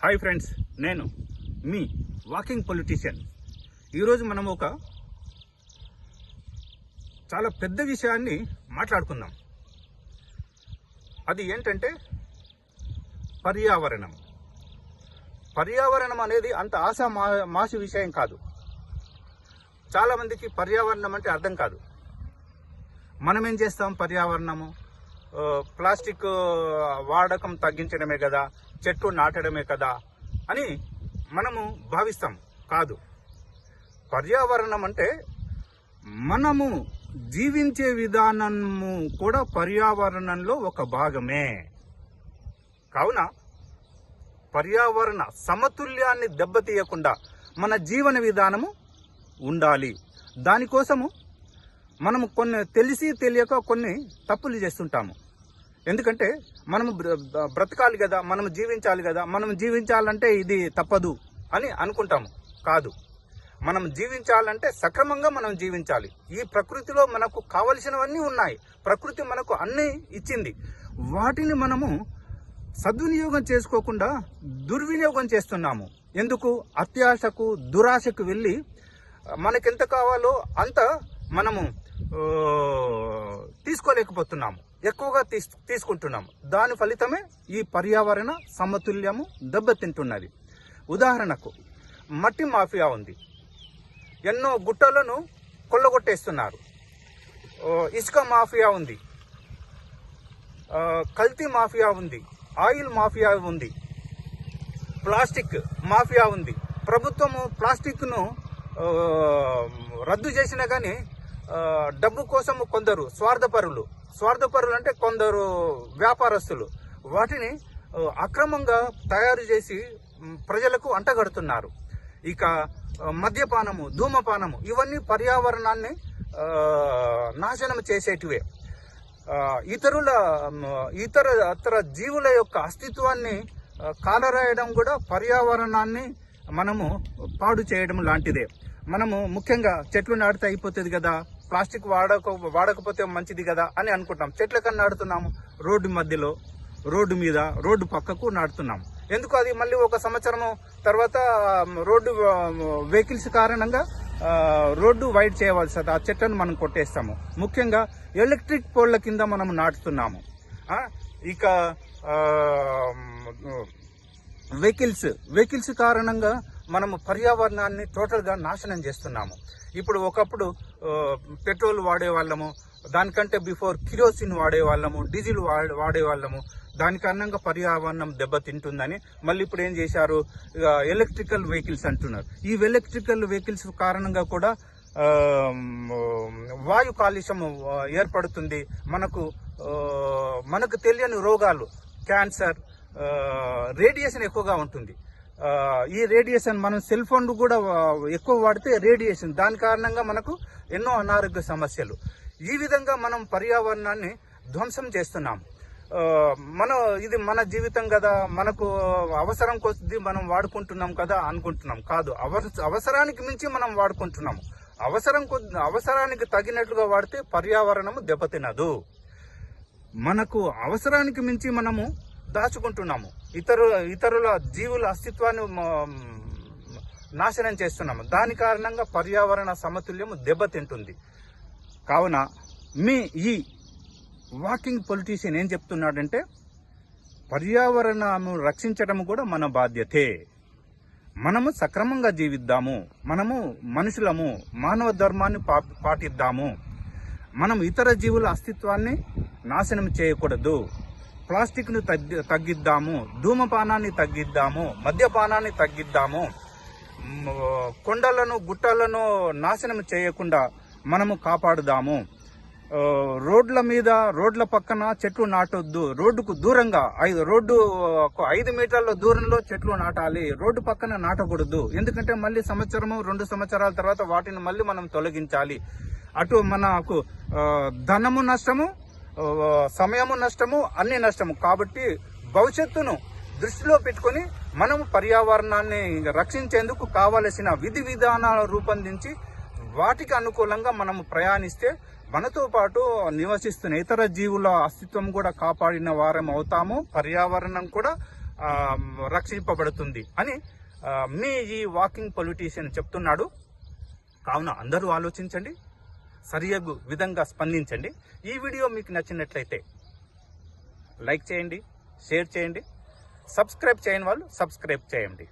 Hi friends, నేను మీ walking politician. ఈరోజు మనం ఒక చాలా పెద్ద విషయాన్ని మాట్లాడుకుందాం. అది ఏంటంటే పర్యావరణం. పర్యావరణం అనేది అంత మాసి విషయం కాదు. చాలామందికి పర్యావరణం అంటే అర్థం కాదు. మనం ఏం చేస్తాం? పర్యావరణము ప్లాస్టిక్ వాడకం తగ్గించడమే కదా, చెట్లు నాటడమే కదా అని మనము భావిస్తాం. కాదు, పర్యావరణం అంటే మనము జీవించే విధానము కూడా పర్యావరణంలో ఒక భాగమే. కావున పర్యావరణ సమతుల్యాన్ని దెబ్బతీయకుండా మన జీవన విధానము ఉండాలి. దానికోసము మనము కొన్ని తెలిసి తెలియక కొన్ని తప్పులు చేస్తుంటాము. ఎందుకంటే మనము బ్రతకాలి కదా, మనం జీవించాలి కదా, మనం జీవించాలంటే ఇది తప్పదు అని అనుకుంటాము. కాదు, మనం జీవించాలంటే సక్రమంగా మనం జీవించాలి. ఈ ప్రకృతిలో మనకు కావలసినవన్నీ ఉన్నాయి. ప్రకృతి మనకు అన్నీ ఇచ్చింది. వాటిని మనము సద్వినియోగం చేసుకోకుండా దుర్వినియోగం చేస్తున్నాము. ఎందుకు? అత్యాశకు, దురాశకు వెళ్ళి మనకెంత కావాలో అంత మనము తీసుకోలేకపోతున్నాము, ఎక్కువగా తీసుకుంటున్నాము. దాని ఫలితమే ఈ పర్యావరణ సమతుల్యము దెబ్బతింటున్నది. ఉదాహరణకు మట్టి మాఫియా ఉంది. ఎన్నో గుట్టలను కొల్లగొట్టేస్తున్నారు. ఇసుక మాఫియా ఉంది, కల్తీ మాఫియా ఉంది, ఆయిల్ మాఫియా ఉంది, ప్లాస్టిక్ మాఫియా ఉంది. ప్రభుత్వము ప్లాస్టిక్ను రద్దు చేసినా కానీ డబ్బు కోసము కొందరు స్వార్థపరులు అంటే కొందరు వ్యాపారస్తులు వాటిని అక్రమంగా తయారు చేసి ప్రజలకు అంటగడుతున్నారు. ఇక మద్యపానము, ధూమపానము ఇవన్నీ పర్యావరణాన్ని నాశనం చేసేటివే. ఇతర జీవుల యొక్క అస్తిత్వాన్ని కాలరాయడం కూడా పర్యావరణాన్ని మనము పాడు చేయడం లాంటిదే. మనము ముఖ్యంగా చెట్లు నాటితే అయిపోతుంది కదా, ప్లాస్టిక్ వాడకపోతే మంచిది కదా అని అనుకుంటాం. చెట్ల కన్నా నాటుతున్నాము, రోడ్డు మధ్యలో, రోడ్డు మీద, రోడ్డు పక్కకు నాటుతున్నాము. ఎందుకు? అది మళ్ళీ ఒక సంవత్సరం తర్వాత రోడ్డు వెహికల్స్ కారణంగా రోడ్డు వైడ్ చేయవలసి ఆ చెట్లను మనం కొట్టేస్తాము. ముఖ్యంగా ఎలక్ట్రిక్ పోల్ల కింద మనం నాటుతున్నాము. ఇక వెహికల్స్ కారణంగా మనము పర్యావరణాన్ని టోటల్గా నాశనం చేస్తున్నాము. ఇప్పుడు ఒకప్పుడు పెట్రోల్ వాడేవాళ్ళము, దానికంటే బిఫోర్ కిరోసిన్ వాడేవాళ్ళము, డీజిల్ వాడేవాళ్ళము. దాని కారణంగా పర్యావరణం దెబ్బతింటుందని మళ్ళీ ఇప్పుడు ఏం చేశారు? ఎలక్ట్రికల్ వెహికల్స్ అంటున్నారు. ఈ ఎలక్ట్రికల్ వెహికల్స్ కారణంగా కూడా వాయు కాలుష్యం ఏర్పడుతుంది. మనకు తెలియని రోగాలు, క్యాన్సర్, రేడియేషన్ ఎక్కువగా ఉంటుంది. ఈ రేడియేషన్ మనం సెల్ ఫోన్ కూడా ఎక్కువ వాడితే రేడియేషన్, దాని కారణంగా మనకు ఎన్నో అనారోగ్య సమస్యలు. ఈ విధంగా మనం పర్యావరణాన్ని ధ్వంసం చేస్తున్నాం. ఇది మన జీవితం కదా, మనకు అవసరం కొద్ది మనం వాడుకుంటున్నాం కదా అనుకుంటున్నాం. కాదు, అవసరానికి మించి మనం వాడుకుంటున్నాము. అవసరానికి తగినట్లుగా వాడితే పర్యావరణము దెబ్బతినదు. మనకు అవసరానికి మించి మనము దాచుకుంటున్నాము. ఇతరుల జీవుల అస్తిత్వాన్ని నాశనం చేస్తున్నాము. దాని కారణంగా పర్యావరణ సమతుల్యము దెబ్బతింటుంది. కావున ఈ వాకింగ్ పొలిటీషియన్ ఏం చెప్తున్నాడంటే పర్యావరణము రక్షించడం కూడా మన బాధ్యతే. మనము సక్రమంగా జీవిద్దాము, మనము మనుషులము, మానవ ధర్మాన్ని పాటిద్దాము. మనం ఇతర జీవుల అస్తిత్వాన్ని నాశనం చేయకూడదు. ప్లాస్టిక్ను తగ్గిద్దాము, ధూమపానాన్ని తగ్గిద్దాము, మద్యపానాన్ని తగ్గిద్దాము. కొండలను, గుట్టలను నాశనం చేయకుండా మనము కాపాడుదాము. రోడ్ల పక్కన చెట్లు నాటొద్దు. రోడ్డుకు దూరంగా 5 మీటర్ల దూరంలో చెట్లు నాటాలి. రోడ్డు పక్కన నాటకూడదు. ఎందుకంటే మళ్ళీ 2 సంవత్సరాల తర్వాత వాటిని మళ్ళీ మనం తొలగించాలి. అటు మనకు ధనము నష్టము, సమయము నష్టము, అన్ని నష్టము. కాబట్టి భవిష్యత్తును దృష్టిలో పెట్టుకొని మనము పర్యావరణాన్ని రక్షించేందుకు కావలసిన విధి విధానాలు రూపొందించి వాటికి అనుకూలంగా మనము ప్రయాణిస్తే మనతో పాటు నివసిస్తున్న ఇతర జీవుల అస్తిత్వం కూడా కాపాడిన వారం అవుతాము. పర్యావరణం కూడా రక్షింపబడుతుంది అని మీ ఈ వాకింగ్ పొలిటీషియన్ చెప్తున్నాడు. కావున అందరూ ఆలోచించండి, సరియగు విధంగా స్పందించండి. ఈ వీడియో మీకు నచ్చినట్లయితే లైక్ చేయండి, షేర్ చేయండి, సబ్స్క్రైబ్ చేయని వాళ్ళు సబ్స్క్రైబ్ చేయండి.